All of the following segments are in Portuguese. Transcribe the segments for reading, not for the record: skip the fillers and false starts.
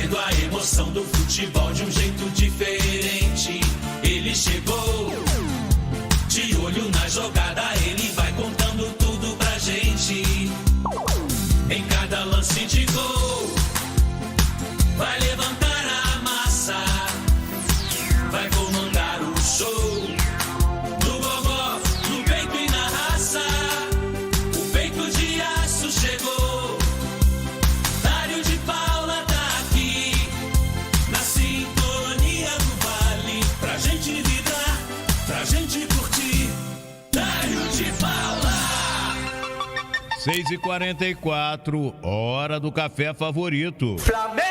trazendo a emoção do futebol de um jeito diferente. Ele chegou, de olho na jogada, ele vai contando tudo pra gente. Em cada lance de gol, vai levantar a massa, vai comandar o show. No gogó, no peito e na raça, o peito de aço chegou. Dário de Paula tá aqui, na sintonia do vale, pra gente vibrar, pra gente curtir. Dário de Paula. 6h44, hora do café favorito. Flamengo!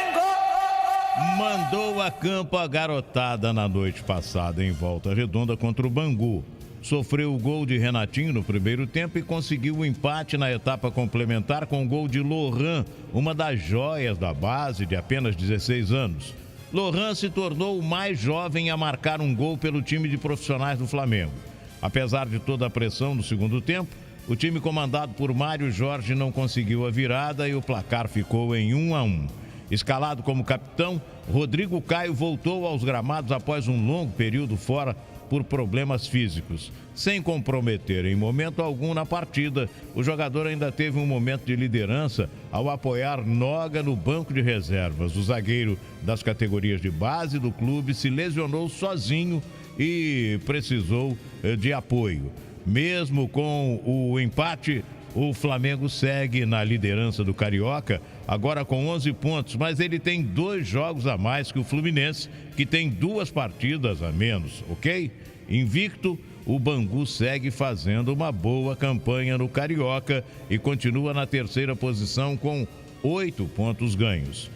Mandou a campo a garotada na noite passada em Volta Redonda contra o Bangu. Sofreu o gol de Renatinho no primeiro tempo e conseguiu o empate na etapa complementar com o gol de Lohan, uma das joias da base de apenas 16 anos. Lohan se tornou o mais jovem a marcar um gol pelo time de profissionais do Flamengo. Apesar de toda a pressão no segundo tempo, o time comandado por Mário Jorge não conseguiu a virada e o placar ficou em 1-1. Escalado como capitão, Rodrigo Caio voltou aos gramados após um longo período fora por problemas físicos. Sem comprometer em momento algum na partida, o jogador ainda teve um momento de liderança ao apoiar Noga no banco de reservas. O zagueiro das categorias de base do clube se lesionou sozinho e precisou de apoio. Mesmo com o empate, o Flamengo segue na liderança do Carioca, agora com 11 pontos, mas ele tem 2 jogos a mais que o Fluminense, que tem 2 partidas a menos, ok? Invicto, o Bangu segue fazendo uma boa campanha no Carioca e continua na 3ª posição com 8 pontos ganhos.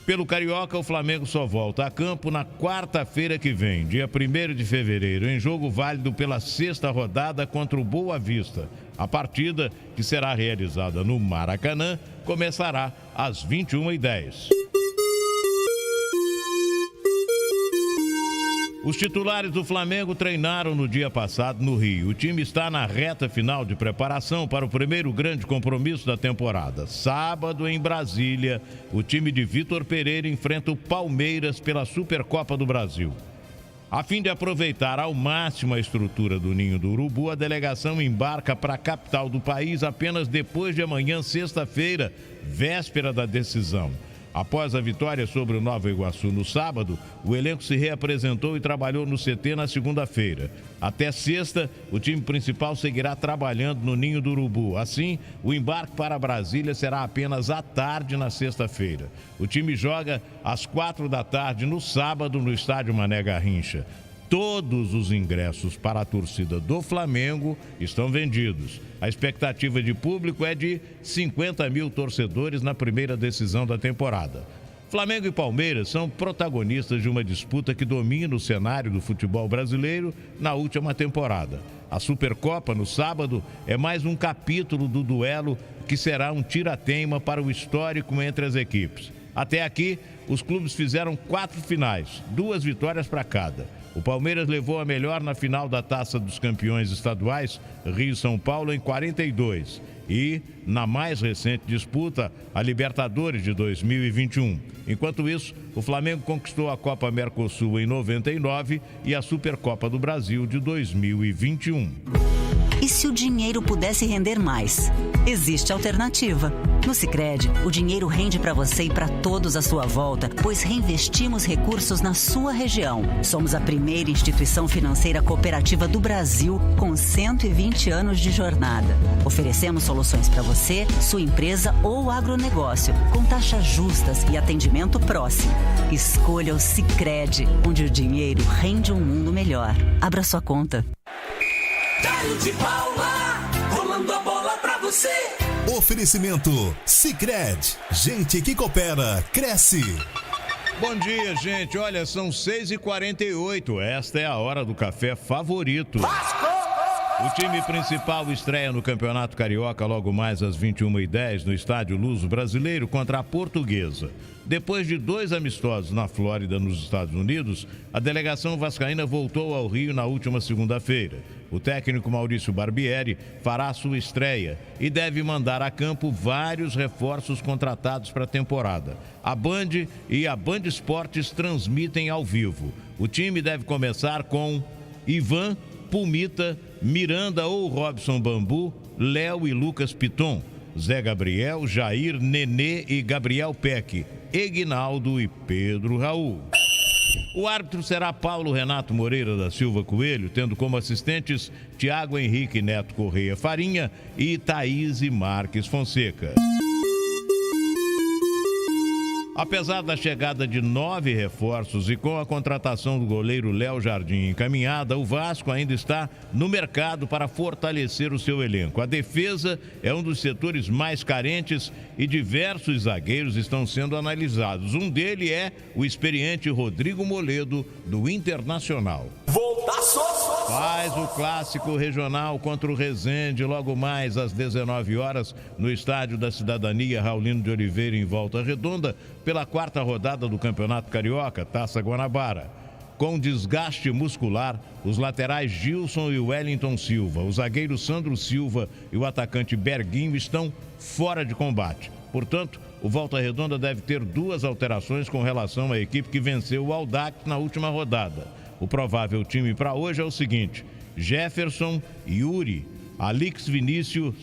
Pelo Carioca, o Flamengo só volta a campo na quarta-feira que vem, dia 1º de fevereiro, em jogo válido pela 6ª rodada contra o Boa Vista. A partida, que será realizada no Maracanã, começará às 21h10. Os titulares do Flamengo treinaram no dia passado no Rio. O time está na reta final de preparação para o primeiro grande compromisso da temporada. Sábado, em Brasília, o time de Vitor Pereira enfrenta o Palmeiras pela Supercopa do Brasil. A fim de aproveitar ao máximo a estrutura do Ninho do Urubu, a delegação embarca para a capital do país apenas depois de amanhã, sexta-feira, véspera da decisão. Após a vitória sobre o Nova Iguaçu no sábado, o elenco se reapresentou e trabalhou no CT na segunda-feira. Até sexta, o time principal seguirá trabalhando no Ninho do Urubu. Assim, o embarque para Brasília será apenas à tarde na sexta-feira. O time joga às 4h no sábado no estádio Mané Garrincha. Todos os ingressos para a torcida do Flamengo estão vendidos. A expectativa de público é de 50 mil torcedores na primeira decisão da temporada. Flamengo e Palmeiras são protagonistas de uma disputa que domina o cenário do futebol brasileiro na última temporada. A Supercopa, no sábado, é mais um capítulo do duelo que será um tira-teima para o histórico entre as equipes. Até aqui, os clubes fizeram 4 finais, 2 vitórias para cada. O Palmeiras levou a melhor na final da Taça dos Campeões Estaduais, Rio-São Paulo, em 42. E, na mais recente disputa, a Libertadores de 2021. Enquanto isso, o Flamengo conquistou a Copa Mercosul em 99 e a Supercopa do Brasil de 2021. E se o dinheiro pudesse render mais? Existe alternativa. No Sicredi, o dinheiro rende para você e para todos à sua volta, pois reinvestimos recursos na sua região. Somos a primeira instituição financeira cooperativa do Brasil com 120 anos de jornada. Oferecemos soluções para você, sua empresa ou agronegócio, com taxas justas e atendimento próximo. Escolha o Sicredi, onde o dinheiro rende um mundo melhor. Abra sua conta. Dário de Paula, rolando a bola pra você. Oferecimento Sicredi. Gente que coopera, cresce. Bom dia, gente. Olha, são 6h48. Esta é a hora do café favorito. Vasco! O time principal estreia no Campeonato Carioca logo mais às 21h10 no Estádio Luso Brasileiro contra a Portuguesa. Depois de 2 amistosos na Flórida, nos Estados Unidos, a delegação vascaína voltou ao Rio na última segunda-feira. O técnico Maurício Barbieri fará sua estreia e deve mandar a campo vários reforços contratados para a temporada. A Band e a Band Esportes transmitem ao vivo. O time deve começar com Ivan, Pumita, Miranda ou Robson Bambu, Léo e Lucas Piton, Zé Gabriel, Jair, Nenê e Gabriel Peck, Egnaldo e Pedro Raul. O árbitro será Paulo Renato Moreira da Silva Coelho, tendo como assistentes Tiago Henrique Neto Correia Farinha e Thaís Marques Fonseca. Apesar da chegada de 9 reforços e com a contratação do goleiro Léo Jardim encaminhada, o Vasco ainda está no mercado para fortalecer o seu elenco. A defesa é um dos setores mais carentes e diversos zagueiros estão sendo analisados. Um deles é o experiente Rodrigo Moledo, do Internacional. Faz o clássico regional contra o Resende logo mais às 19 horas no Estádio da Cidadania Raulino de Oliveira, em Volta Redonda, pela 4ª rodada do Campeonato Carioca, Taça Guanabara. Com desgaste muscular, os laterais Gilson e Wellington Silva, o zagueiro Sandro Silva e o atacante Berguinho estão fora de combate. Portanto, o Volta Redonda deve ter 2 alterações com relação à equipe que venceu o Audax na última rodada. O provável time para hoje é o seguinte: Jefferson, Yuri, Alix Vinícius,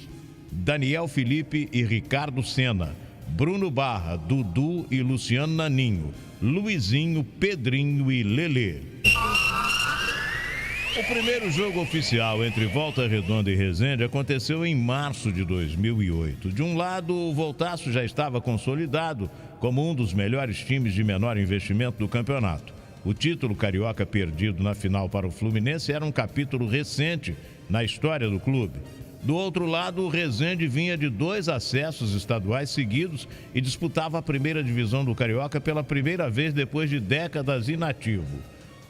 Daniel Felipe e Ricardo Senna, Bruno Barra, Dudu e Luciano Naninho, Luizinho, Pedrinho e Lelê. O primeiro jogo oficial entre Volta Redonda e Resende aconteceu em março de 2008. De um lado, o Voltaço já estava consolidado como um dos melhores times de menor investimento do campeonato. O título carioca perdido na final para o Fluminense era um capítulo recente na história do clube. Do outro lado, o Resende vinha de 2 acessos estaduais seguidos e disputava a primeira divisão do Carioca pela primeira vez depois de décadas inativo.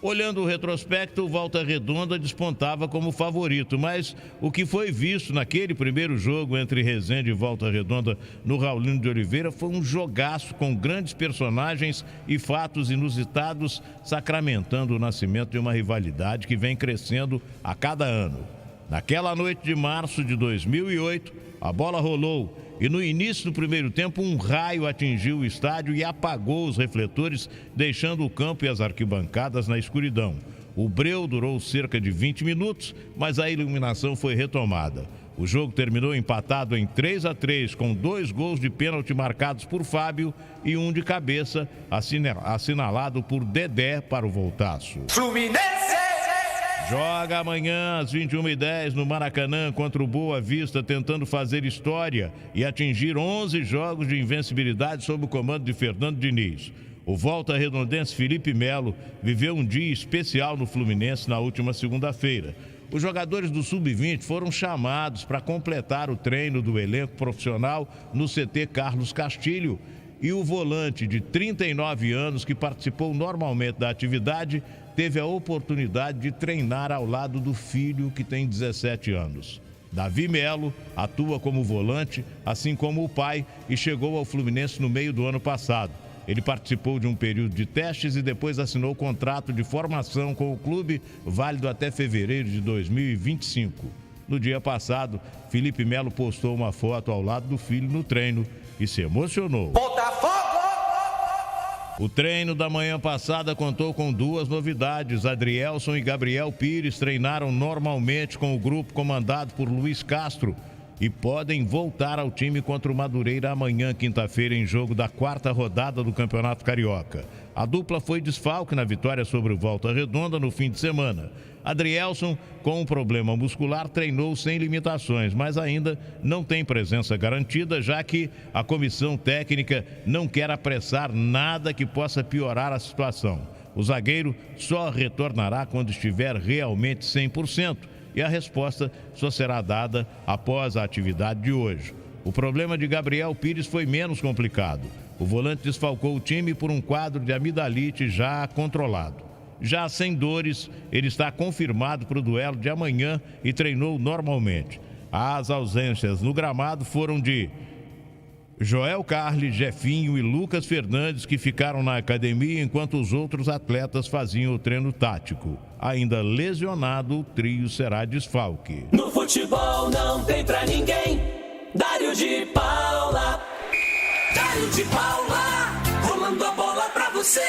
Olhando o retrospecto, o Volta Redonda despontava como favorito, mas o que foi visto naquele primeiro jogo entre Resende e Volta Redonda no Raulino de Oliveira foi um jogaço com grandes personagens e fatos inusitados, sacramentando o nascimento de uma rivalidade que vem crescendo a cada ano. Naquela noite de março de 2008, a bola rolou e no início do primeiro tempo um raio atingiu o estádio e apagou os refletores, deixando o campo e as arquibancadas na escuridão. O breu durou cerca de 20 minutos, mas a iluminação foi retomada. O jogo terminou empatado em 3-3, com 2 gols de pênalti marcados por Fábio e um de cabeça, assinalado por Dedé para o Voltaço. Fluminense! Joga amanhã às 21h10 no Maracanã contra o Boa Vista, tentando fazer história e atingir 11 jogos de invencibilidade sob o comando de Fernando Diniz. O Volta Redondense Felipe Melo viveu um dia especial no Fluminense na última segunda-feira. Os jogadores do Sub-20 foram chamados para completar o treino do elenco profissional no CT Carlos Castilho e o volante de 39 anos, que participou normalmente da atividade, teve a oportunidade de treinar ao lado do filho, que tem 17 anos. Davi Melo atua como volante, assim como o pai, e chegou ao Fluminense no meio do ano passado. Ele participou de um período de testes e depois assinou contrato de formação com o clube, válido até fevereiro de 2025. No dia passado, Felipe Melo postou uma foto ao lado do filho no treino e se emocionou. O treino da manhã passada contou com 2 novidades. Adrielson e Gabriel Pires treinaram normalmente com o grupo comandado por Luiz Castro e podem voltar ao time contra o Madureira amanhã, quinta-feira, em jogo da 4ª rodada do Campeonato Carioca. A dupla foi desfalque na vitória sobre o Volta Redonda no fim de semana. Adrielson, com um problema muscular, treinou sem limitações, mas ainda não tem presença garantida, já que a comissão técnica não quer apressar nada que possa piorar a situação. O zagueiro só retornará quando estiver realmente 100%, e a resposta só será dada após a atividade de hoje. O problema de Gabriel Pires foi menos complicado. O volante desfalcou o time por um quadro de amidalite já controlado. Já sem dores, ele está confirmado para o duelo de amanhã e treinou normalmente. As ausências no gramado foram de Joel Carli, Jefinho e Lucas Fernandes, que ficaram na academia enquanto os outros atletas faziam o treino tático. Ainda lesionado, o trio será desfalque. No futebol não tem pra ninguém. Dário de Paula. Dário de Paula. Rolando a bola pra você.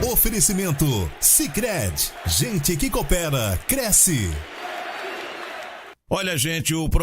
Oferecimento Sicredi. Gente que coopera, cresce. Olha, gente, o programa